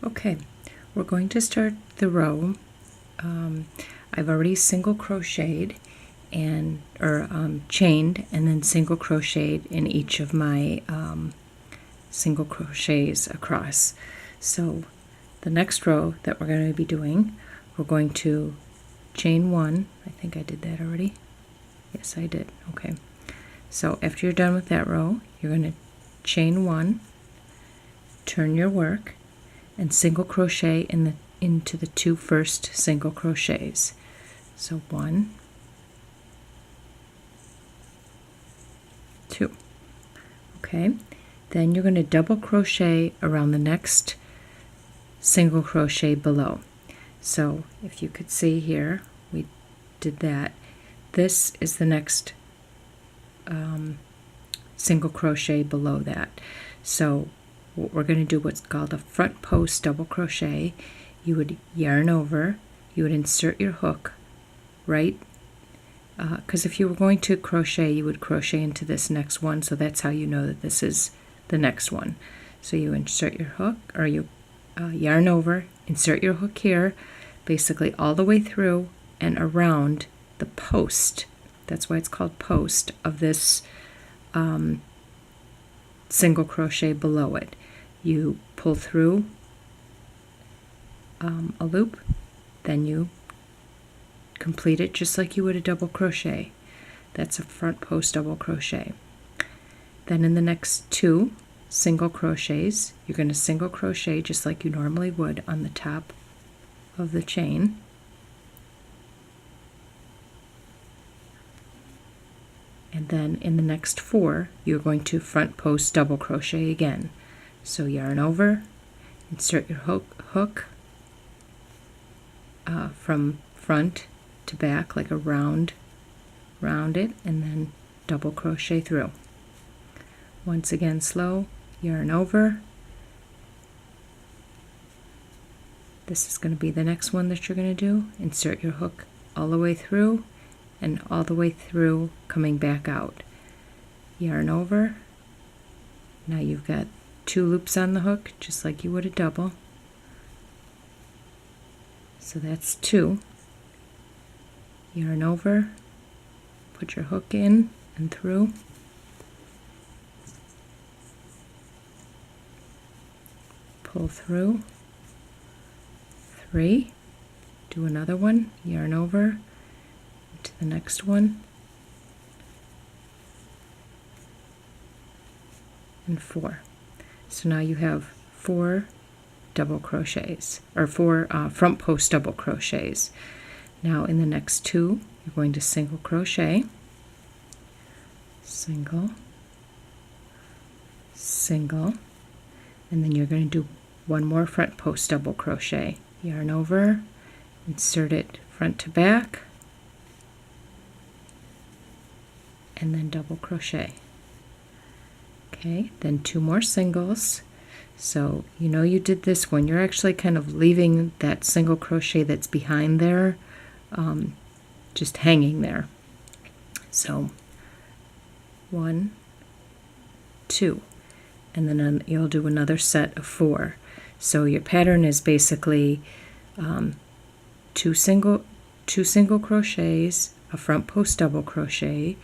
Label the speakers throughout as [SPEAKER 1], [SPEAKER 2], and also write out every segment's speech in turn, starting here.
[SPEAKER 1] Okay, we're going to start the row. I've already single crocheted and chained and then single crocheted in each of my single crochets across. So the next row that we're going to be doing, we're going to chain one. I think I did that already. Yes, I did. Okay. So after you're done with that row, you're going to chain one, turn your work, and single crochet into the two first single crochets. So 1, 2. Okay, then you're going to double crochet around the next single crochet below. So if you could see here, we did that. This is the next single crochet below that. So what we're going to do what's called a front post double crochet. You would yarn over, you would insert your hook right, because if you were going to crochet, you would crochet into this next one, so that's how you know that this is the next one. So you insert your hook, or you yarn over, insert your hook here, basically all the way through and around the post. That's why it's called post of this single crochet below it. You pull through a loop, then you complete it just like you would a double crochet. That's a front post double crochet. Then in the next two single crochets, you're going to single crochet just like you normally would on the top of the chain. And then in the next 4, you're going to front post double crochet again. So yarn over, insert your hook from front to back like a round it, and then double crochet through. Once again slow, yarn over. This is going to be the next one that you're going to do. Insert your hook all the way through and all the way through, coming back out. Yarn over. Now you've got 2 loops on the hook just like you would a double. So that's 2. Yarn over, put your hook in and through, pull through, 3, do another one, yarn over to the next one, and 4. So now you have 4 double crochets, or 4 front post double crochets. Now in the next 2, you're going to single crochet, single, single, and then you're going to do one more front post double crochet. Yarn over, insert it front to back, and then double crochet. Okay, then 2 more singles. So you know you did this one. You're actually kind of leaving that single crochet that's behind there just hanging there. So 1, 2, and then you'll do another set of 4. So your pattern is basically 2 single crochets, a front post double crochet,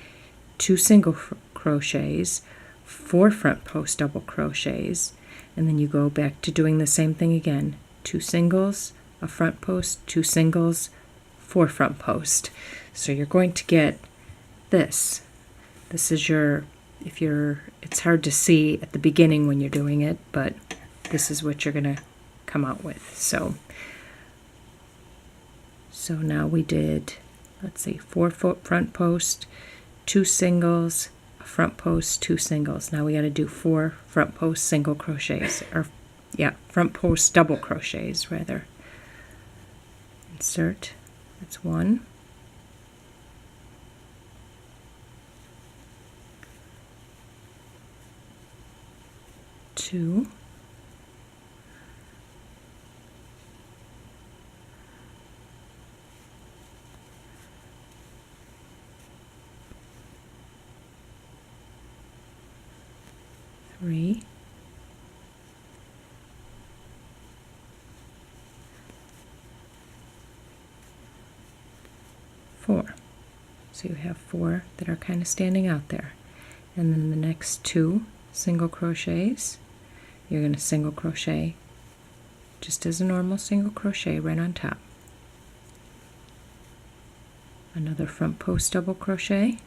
[SPEAKER 1] 2 single crochets, 4 front post double crochets, and then you go back to doing the same thing again. 2 singles, a front post, 2 singles, 4 front post. So you're going to get this. This is your, it's hard to see at the beginning when you're doing it, but this is what you're going to come out with. So now we did, let's see, 4 front post, 2 singles, a front post, 2 singles. Now we got to do 4 front post single crochets, or front post double crochets rather. Insert. That's 1. 2. 3. 4. So you have 4 that are kind of standing out there. And then the next 2 single crochets, you're going to single crochet just as a normal single crochet right on top. Another front post double crochet,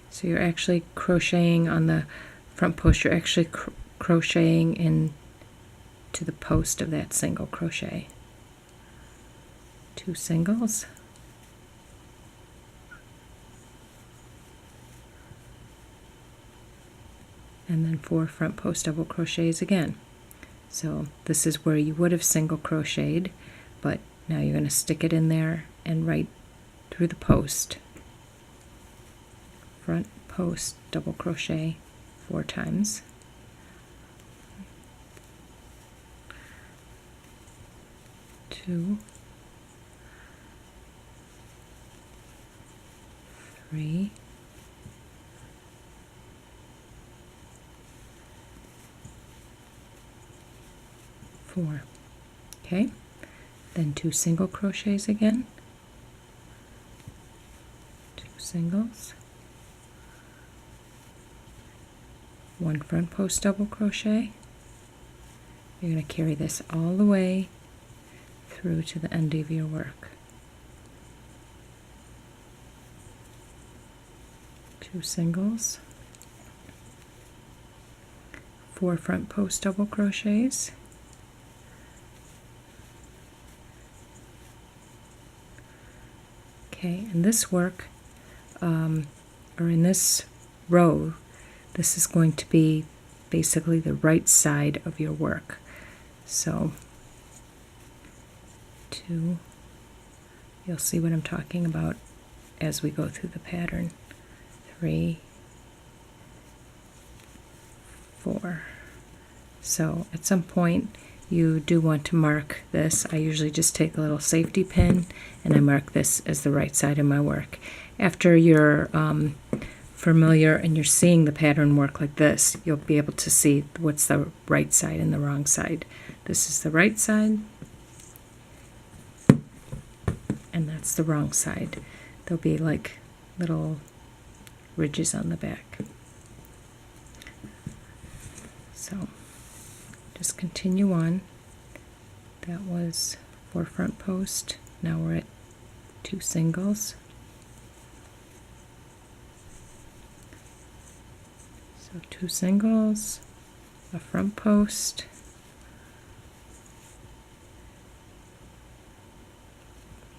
[SPEAKER 1] so you're actually crocheting on the front post, you're actually crocheting in to the post of that single crochet. 2 singles, and then 4 front post double crochets again. So this is where you would have single crocheted, but now you're going to stick it in there and right through the post. Front post double crochet 4 times. Two, 3, 4. Okay, then 2 single crochets again, 2 singles, 1 front post double crochet. You're going to carry this all the way through to the end of your work. 2 singles, 4 front post double crochets, okay, and this work, or in this row, this is going to be basically the right side of your work. So 2, you'll see what I'm talking about as we go through the pattern. 3, 4. So at some point you do want to mark this. I usually just take a little safety pin and I mark this as the right side of my work. After you're familiar and you're seeing the pattern work like this, you'll be able to see what's the right side and the wrong side. This is the right side and that's the wrong side. There'll be like little ridges on the back. So just continue on. That was 4 front post. Now we're at 2 singles. So 2 singles, a front post,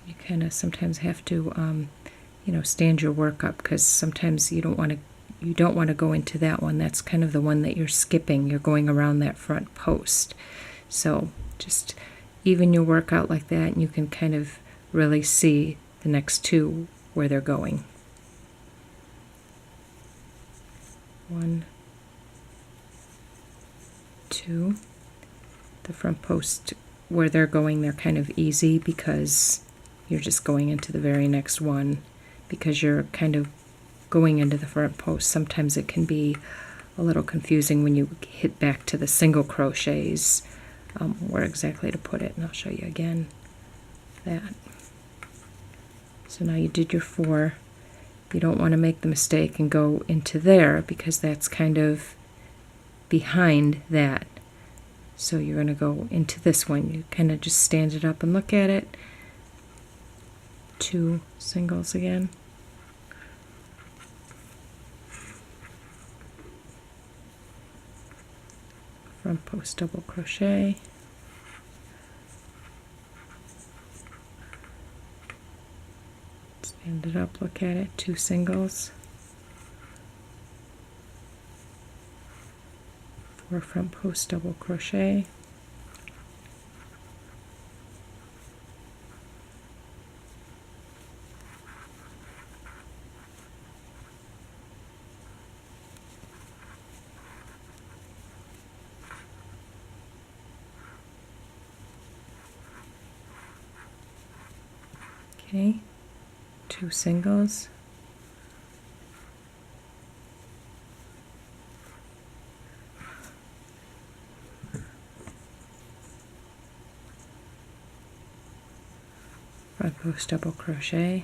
[SPEAKER 1] you kind of sometimes have to stand your work up, because sometimes you don't want to go into that one. That's kind of the one that you're skipping. You're going around that front post. So just even your work out like that, and you can kind of really see the next 2 where they're going. 1, 2. The front post where they're going, they're kind of easy because you're just going into the very next one, because you're kind of going into the front post. Sometimes it can be a little confusing when you hit back to the single crochets, where exactly to put it, and I'll show you again that. So now you did your 4. You don't want to make the mistake and go into there, because that's kind of behind that. So you're going to go into this one. You kind of just stand it up and look at it. 2 singles again. Front post double crochet. Stand it up, look at it, 2 singles. 4 front post double crochet. Okay, 2 singles. front post double crochet,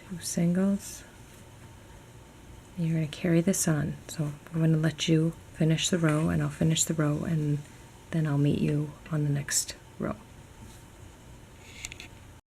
[SPEAKER 1] 2 singles. You're going to carry this on, so I'm going to let you finish the row, and I'll finish the row, and then I'll meet you on the next row.